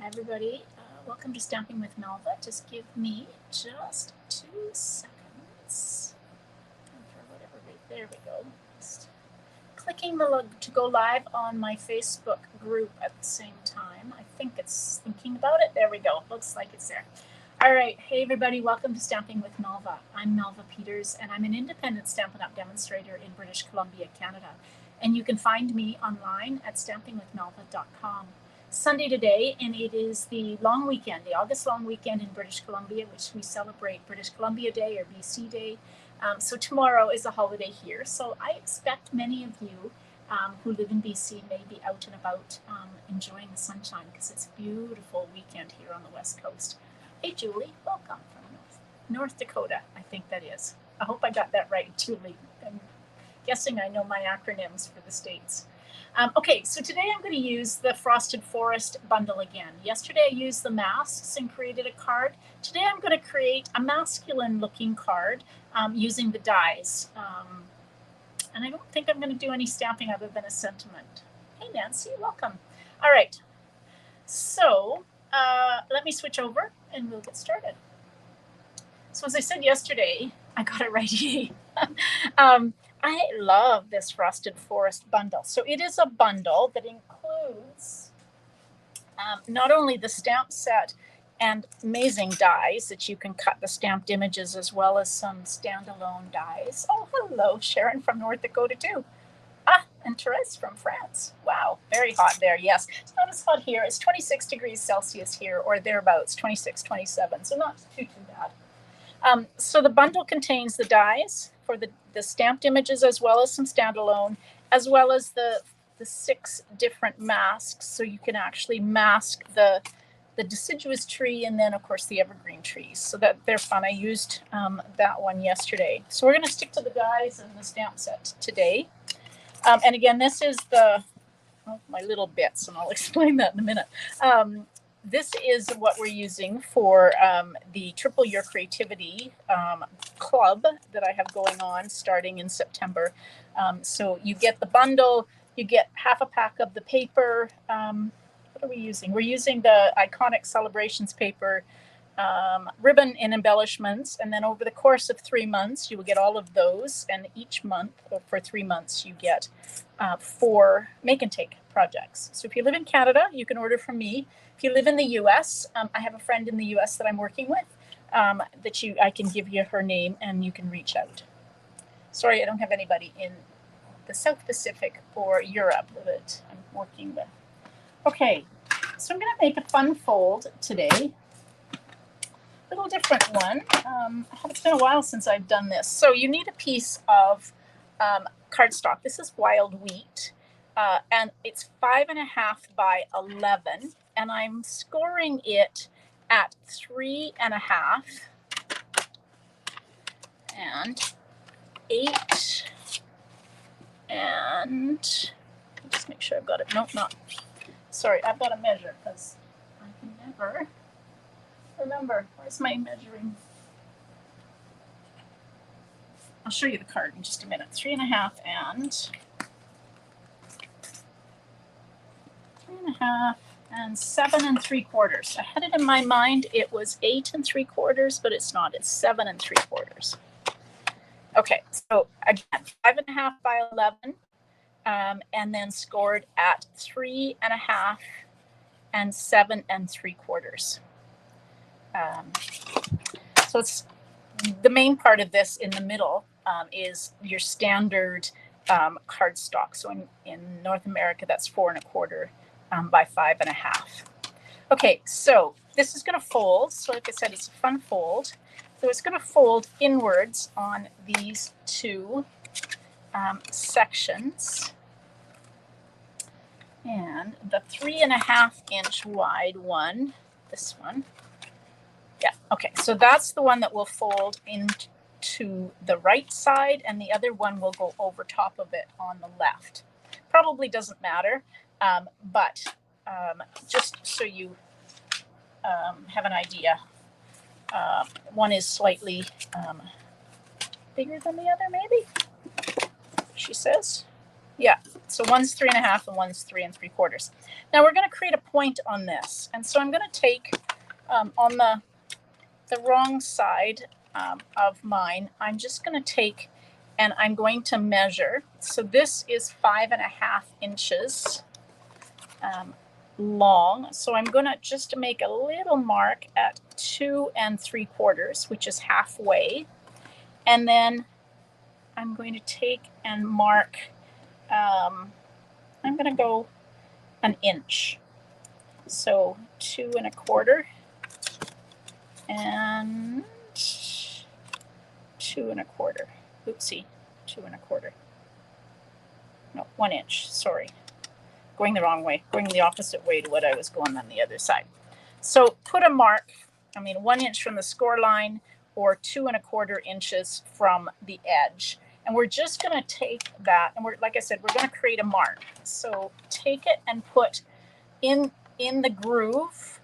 Everybody. Welcome to Stamping with Melva. Just give me just 2 seconds. There we go. Just clicking to go live on my Facebook group at the same time. I think it's thinking about it. There we go. Looks like it's there. All right. Hey, everybody. Welcome to Stamping with Melva. I'm Melva Peters, and I'm an independent Stampin' Up! Demonstrator in British Columbia, Canada. And you can find me online at stampingwithmelva.com. Sunday today, and it is the long weekend, the August long weekend in British Columbia, which we celebrate British Columbia Day or BC Day. So tomorrow is a holiday here. So I expect many of you who live in BC may be out and about enjoying the sunshine because it's a beautiful weekend here on the West Coast. Hey, Julie, welcome from North Dakota, I think that is. I hope I got that right, Julie. I'm guessing I know my acronyms for the states. Okay, so today I'm going to use the Frosted Forest bundle again. Yesterday I used the masks and created a card. Today I'm going to create a masculine looking card using the dies. And I don't think I'm going to do any stamping other than a sentiment. Hey Nancy, welcome. All right, so let me switch over and we'll get started. So as I said yesterday, I got it right. I love this Frosted Forest bundle. So it is a bundle that includes not only the stamp set and amazing dies that you can cut the stamped images as well as some standalone dies. Oh, hello, Sharon from North Dakota too. And Therese from France. Wow, very hot there. Yes, it's not as hot here. It's 26 degrees Celsius here or thereabouts, 26, 27. So not too bad. So the bundle contains the dies for the stamped images as well as some standalone, as well as the 6 different masks. So you can actually mask the deciduous tree and then of course the evergreen trees. So that they're fun. I used that one yesterday. So we're going to stick to the dies and the stamp set today. And again, this is my little bits, and I'll explain that in a minute. This is what we're using for the Triple Your Creativity club that I have going on starting in September. So you get the bundle, you get half a pack of the paper. What are we using? We're using the Iconic Celebrations paper, ribbon and embellishments. And then over the course of 3 months, you will get all of those. And each month, for 3 months, you get 4 make and take projects. So if you live in Canada, you can order from me. If you live in the US, I have a friend in the US that I'm working with I can give you her name and you can reach out. Sorry, I don't have anybody in the South Pacific or Europe that I'm working with. Okay, so I'm going to make a fun fold today. A little different one. It's been a while since I've done this. So you need a piece of cardstock. This is wild wheat. And it's 5.5 by 11, and I'm scoring it at 3.5 and 8, and just make sure I've got it. Nope, not. Sorry, I've got to measure because I can never remember. Where's my measuring? I'll show you the card in just a minute. 3.5 and 7 3/4. I had it in my mind it was 8 3/4, but it's not. It's 7 3/4. Okay, so again, 5.5 by 11, and then scored at 3.5 and 7 3/4. So it's the main part of this in the middle is your standard cardstock. So in North America, that's 4 1/4 by 5.5. Okay, so this is going to fold. So like I said, it's a fun fold. So it's going to fold inwards on these 2 sections. And the 3.5 inch wide one, this one. Yeah, okay, so that's the one that will fold into the right side, and the other one will go over top of it on the left. Probably doesn't matter, but just so you have an idea, one is slightly bigger than the other, maybe, she says. Yeah, so one's 3.5 and one's 3 3/4. Now we're going to create a point on this. And so I'm going to take on the wrong side of mine, I'm just going to take and I'm going to measure. So this is 5.5 inches long. So I'm going to just make a little mark at 2 3/4, which is halfway. And then I'm going to take and mark, I'm going to go an inch. So 2 1/4 and 2 1/4. Oopsie, 2 1/4. No, 1 inch, sorry. Going the wrong way, going the opposite way to what I was going on the other side. So put a mark, 1 inch from the score line or 2 1/4 inches from the edge. And we're just going to take that, and like I said, we're going to create a mark. So take it and put in the groove.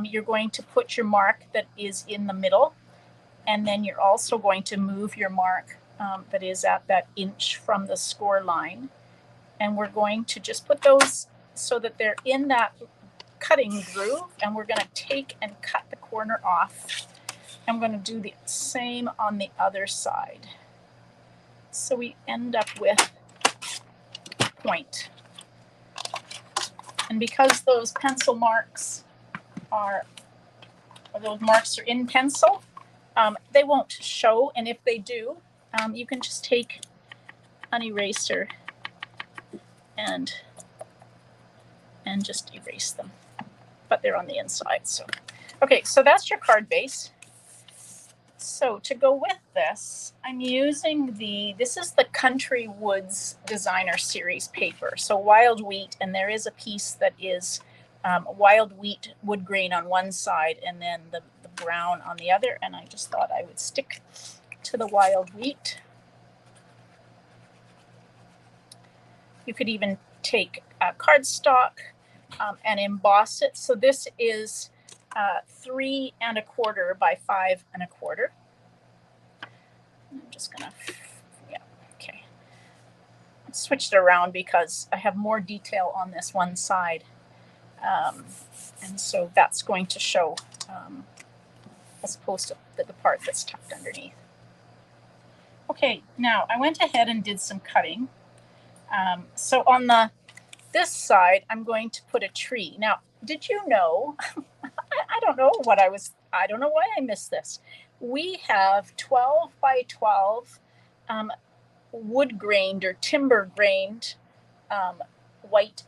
You're going to put your mark that is in the middle, and then you're also going to move your mark that is at that inch from the score line. And we're going to just put those so that they're in that cutting groove, and we're going to take and cut the corner off. I'm going to do the same on the other side. So we end up with a point. And because those pencil marks are, or those marks are in pencil, they won't show. And if they do, you can just take an eraser and just erase them. But they're on the inside. So, okay, so that's your card base. So to go with this, I'm using this is the Country Woods Designer Series paper. So wild wheat, and there is a piece that is wild wheat wood grain on one side and then the brown on the other. And I just thought I would stick to the wild wheat. You could even take cardstock and emboss it. So this is 3 1/4 by 5 1/4. I'm just gonna, okay. I switched it around because I have more detail on this one side, and so that's going to show as opposed to the part that's tucked underneath. Okay, now I went ahead and did some cutting. So on this side, I'm going to put a tree. Now, did you know, I don't know why I missed this. We have 12 by 12 wood grained or timber grained white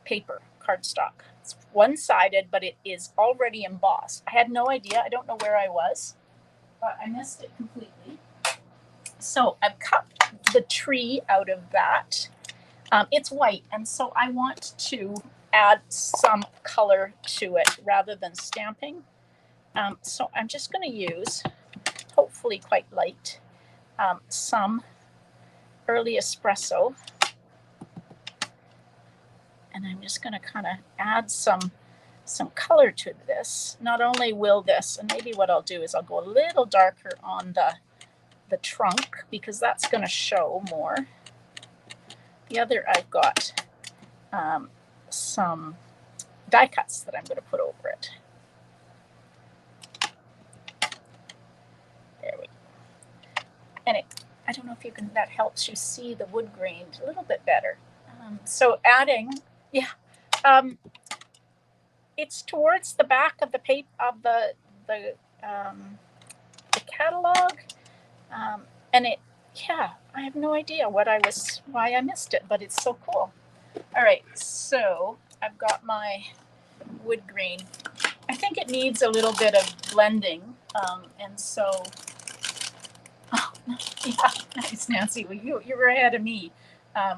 paper cardstock. It's one-sided, but it is already embossed. I had no idea. I don't know where I was, but I missed it completely. So I've cut the tree out of that. It's white, and so I want to add some color to it rather than stamping. So I'm just going to use, hopefully quite light, some early espresso. And I'm just going to kind of add some color to this. Not only will this, and maybe what I'll do is I'll go a little darker on the trunk because that's going to show more. The other, I've got some die cuts that I'm going to put over it. There we go. And I don't know if that helps you see the wood grain a little bit better. So adding, it's towards the back of the paper of the catalog, and I have no idea why I missed it, but it's so cool. All right, so I've got my wood grain. I think it needs a little bit of blending, and so, nice, Nancy. Well, you were ahead of me,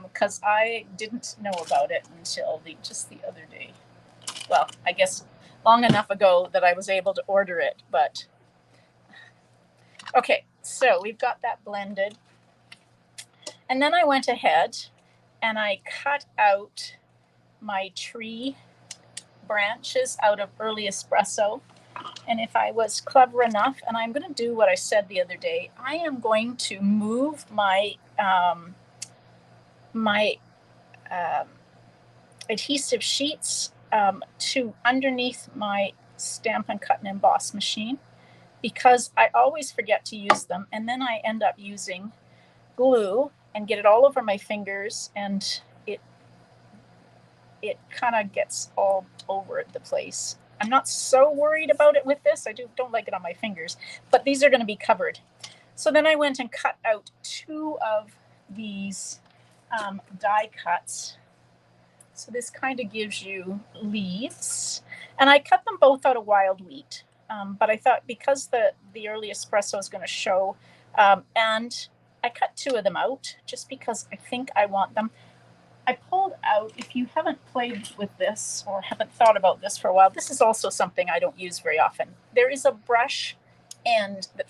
because I didn't know about it until just the other day. Well, I guess long enough ago that I was able to order it, but okay, so we've got that blended. And then I went ahead and I cut out my tree branches out of early espresso. And if I was clever enough, and I'm going to do what I said the other day, I am going to move my my adhesive sheets to underneath my Stampin' Cut and Emboss machine, because I always forget to use them, and then I end up using glue and get it all over my fingers, and it kind of gets all over the place. I'm not so worried about it with this. I don't like it on my fingers, but these are going to be covered. So then I went and cut out 2 of these die cuts. So this kind of gives you leaves, and I cut them both out of wild wheat. But I thought, because the early espresso is going to show, and I cut 2 of them out just because I think I want them. I pulled out, if you haven't played with this or haven't thought about this for a while, this is also something I don't use very often. There is a brush end that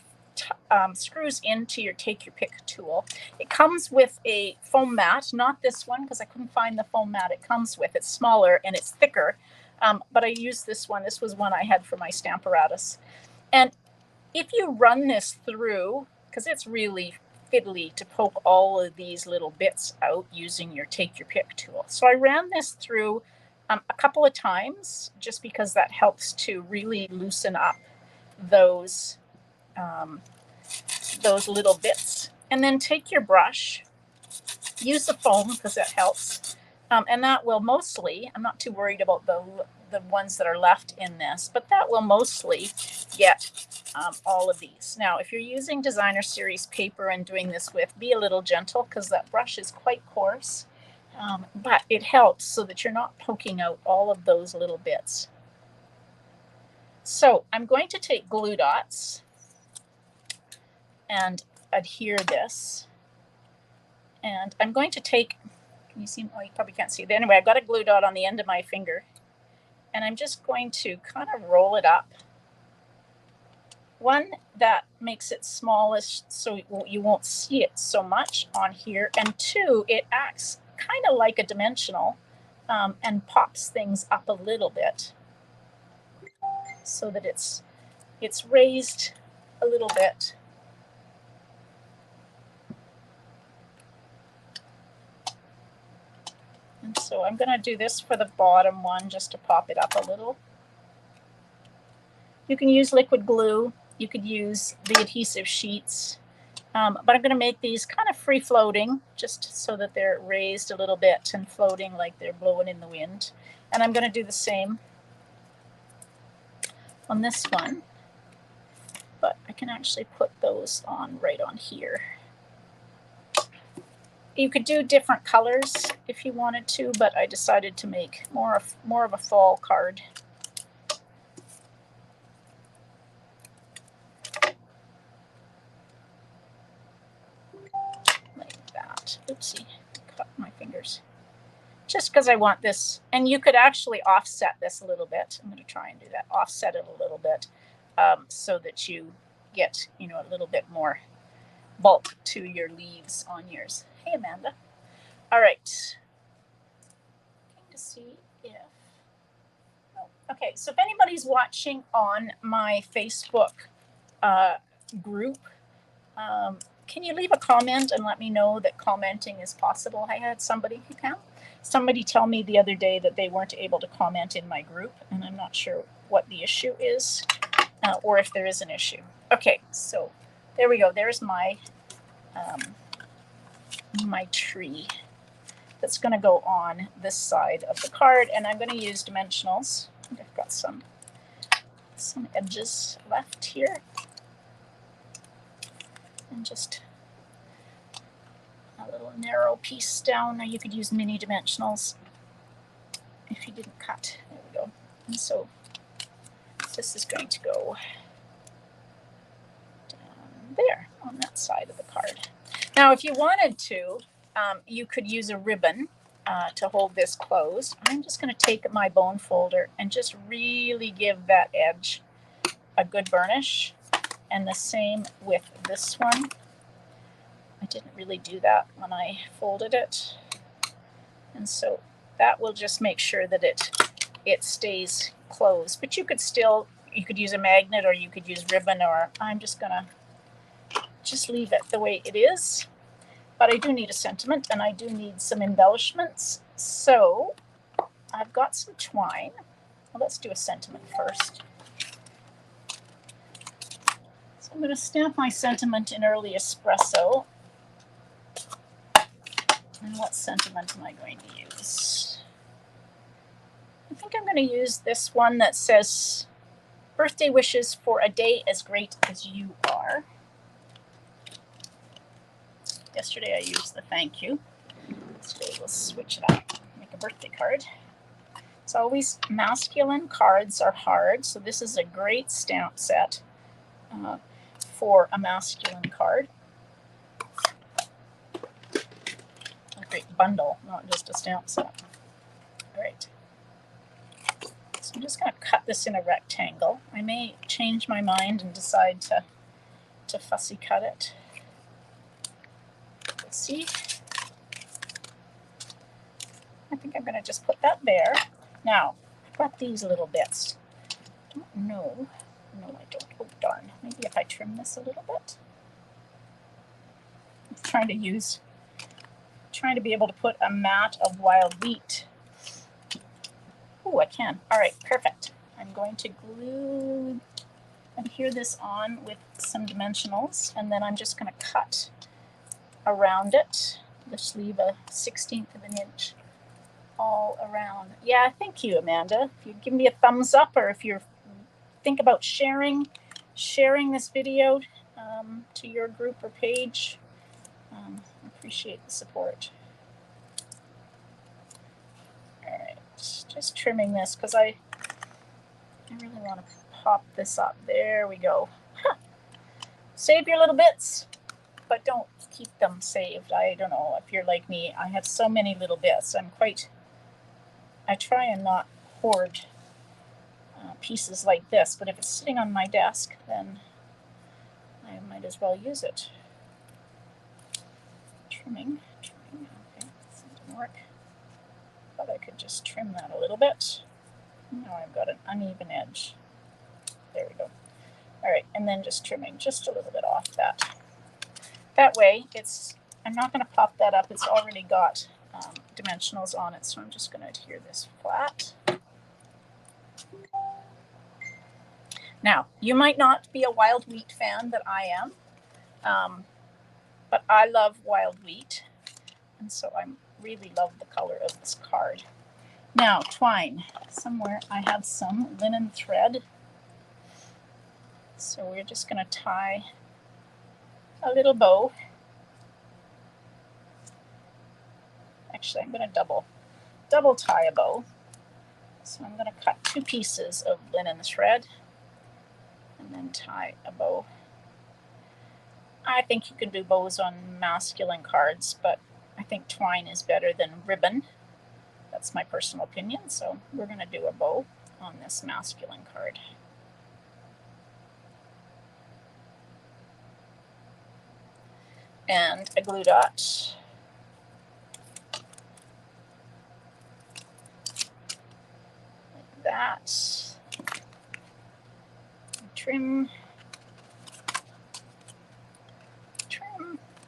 screws into your Take Your Pick tool. It comes with a foam mat, not this one because I couldn't find the foam mat it comes with. It's smaller and it's thicker, but I used this one. This was one I had for my Stamparatus. And if you run this through, because it's really fiddly to poke all of these little bits out using your Take Your Pick tool. So I ran this through a couple of times just because that helps to really loosen up those little bits. And then take your brush, use the foam because that helps, and that will mostly, I'm not too worried about the ones that are left in this, but that will mostly get all of these. Now, if you're using Designer Series paper and doing this with, be a little gentle because that brush is quite coarse, but it helps so that you're not poking out all of those little bits. So I'm going to take glue dots and adhere this, and I'm going to take, can you see? Oh, you probably can't see it. Anyway, I've got a glue dot on the end of my finger, and I'm just going to kind of roll it up. One, that makes it smallest so you won't see it so much on here, and 2, it acts kind of like a dimensional and pops things up a little bit so that it's raised a little bit. And so I'm going to do this for the bottom one just to pop it up a little. You can use liquid glue. You could use the adhesive sheets. But I'm going to make these kind of free floating just so that they're raised a little bit and floating like they're blowing in the wind. And I'm going to do the same on this one. But I can actually put those on right on here. You could do different colors if you wanted to, but I decided to make more of a fall card. Like that. Oopsie, cut my fingers. Just because I want this, and you could actually offset this a little bit. I'm going to try and do that. Offset it a little bit so that you get, a little bit more bulk to your leaves on yours. Hey, Amanda. All right. Looking to see if. Oh, okay, so if anybody's watching on my Facebook group, can you leave a comment and let me know that commenting is possible? I had somebody tell me the other day that they weren't able to comment in my group, and I'm not sure what the issue is or if there is an issue. Okay, so there we go. There's my my tree that's going to go on this side of the card, and I'm going to use dimensionals. I've got some edges left here, and just a little narrow piece down. Now you could use mini dimensionals if you didn't cut. There we go. And so this is going to go down there on that side of the card. Now, if you wanted to, you could use a ribbon to hold this closed. I'm just going to take my bone folder and just really give that edge a good burnish. And the same with this one. I didn't really do that when I folded it. And so that will just make sure that it stays closed. But you could use a magnet, or you could use ribbon, or I'm just going to leave it the way it is. but I do need a sentiment and I do need some embellishments. So I've got some twine. Well, let's do a sentiment first. So I'm going to stamp my sentiment in early espresso. And what sentiment am I going to use? I think I'm going to use this one that says, birthday wishes for a day as great as you are. Yesterday I used the thank you. Today we'll switch it up, make a birthday card. It's always masculine cards are hard, so this is a great stamp set for a masculine card. A great bundle, not just a stamp set. All right. So I'm just going to cut this in a rectangle. I may change my mind and decide to fussy cut it. Let's see. I think I'm going to just put that there. Now, I've got these little bits. I don't know. No, I don't. Oh, darn. Maybe if I trim this a little bit. I'm trying to be able to put a mat of wild wheat. Oh, I can. All right, perfect. I'm going to glue and adhere this on with some dimensionals, and then I'm just going to cut around it. Just leave a 1/16 of an inch all around. Yeah, thank you, Amanda. If you give me a thumbs up, or if you think about sharing this video to your group or page, I appreciate the support. All right, just trimming this because I really want to pop this up. There we go. Huh. Save your little bits, but don't keep them saved. I don't know if you're like me. I have so many little bits. I try and not hoard pieces like this, but if it's sitting on my desk, then I might as well use it. Trimming. Okay, this didn't work. Thought I could just trim that a little bit. Now I've got an uneven edge. There we go. All right, and then just trimming just a little bit off that. That way, I'm not going to pop that up. It's already got dimensionals on it, so I'm just going to adhere this flat. Now, you might not be a wild wheat fan that I am, but I love wild wheat, and so I really love the color of this card. Now, twine. Somewhere I have some linen thread, so we're just going to tie a little bow. Actually, I'm going to double tie a bow. So I'm going to cut 2 pieces of linen thread and then tie a bow. I think you can do bows on masculine cards, but I think twine is better than ribbon. That's my personal opinion. So we're going to do a bow on this masculine card. And a glue dot. Like that. Trim.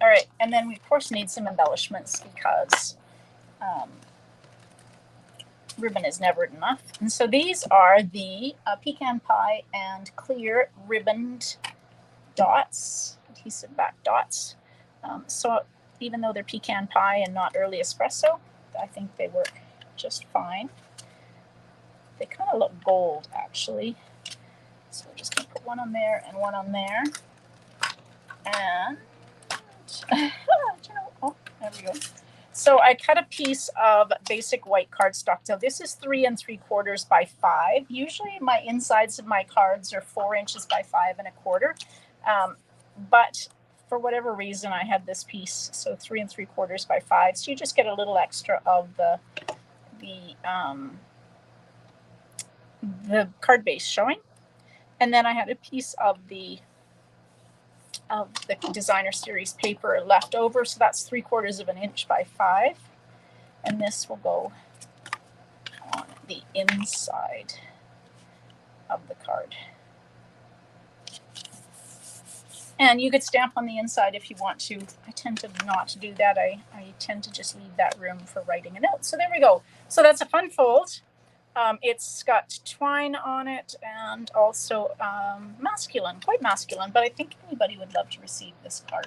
All right, and then we of course need some embellishments because ribbon is never enough. And so these are the pecan pie and clear ribboned dots, adhesive back dots. So even though they're pecan pie and not early espresso, I think they work just fine. They kind of look gold actually. So we're just going to put one on there and one on there. And oh, there we go. So I cut a piece of basic white cardstock. So this is 3 3/4 by 5. Usually my insides of my cards are 4 inches by 5 1/4. But for whatever reason, I had this piece, so 3 3/4 by 5. So you just get a little extra of the card base showing. And then I had a piece of the designer series paper left over, so that's 3/4 of an inch by 5, and this will go on the inside of the card. And you could stamp on the inside if you want to. I tend to not do that. I tend to just leave that room for writing a note. So there we go. So that's a fun fold. It's got twine on it and also masculine, quite masculine, but I think anybody would love to receive this card.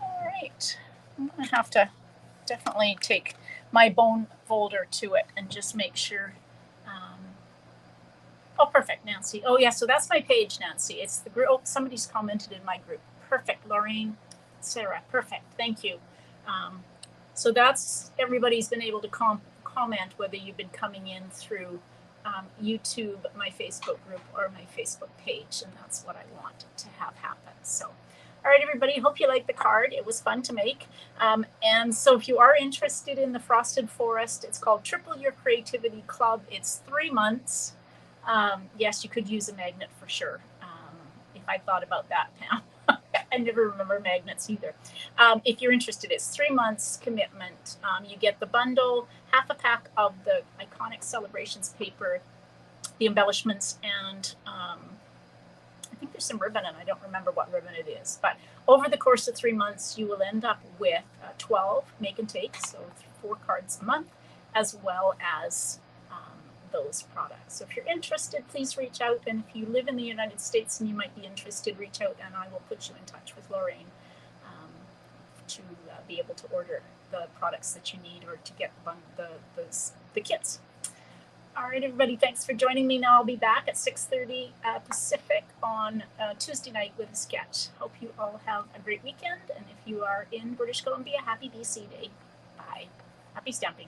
All right. I'm going to have to definitely take my bone folder to it and just make sure. Oh, perfect, Nancy. Oh, yeah, so that's my page, Nancy. It's the group. Oh, somebody's commented in my group. Perfect, Lorraine, Sarah, perfect. Thank you. So that's, everybody's been able to comment whether you've been coming in through YouTube, my Facebook group, or my Facebook page, and that's what I want to have happen. So, all right, everybody, hope you liked the card. It was fun to make. And so if you are interested in the Frosted Forest, it's called Triple Your Creativity Club. It's 3 months. Yes, you could use a magnet for sure. If I thought about that now. I never remember magnets either. If you're interested, it's 3 months commitment. You get the bundle, half a pack of the Iconic Celebrations paper, the embellishments, and I think there's some ribbon, and I don't remember what ribbon it is. But over the course of 3 months, you will end up with 12 make and takes, so 4 cards a month, as well as those products. So if you're interested, please reach out. And if you live in the United States and you might be interested, reach out and I will put you in touch with Lorraine to be able to order the products that you need or to get the kits. All right, everybody, thanks for joining me. Now I'll be back at 6:30 Pacific on Tuesday night with a sketch. Hope you all have a great weekend. And if you are in British Columbia, happy BC Day. Bye. Happy stamping.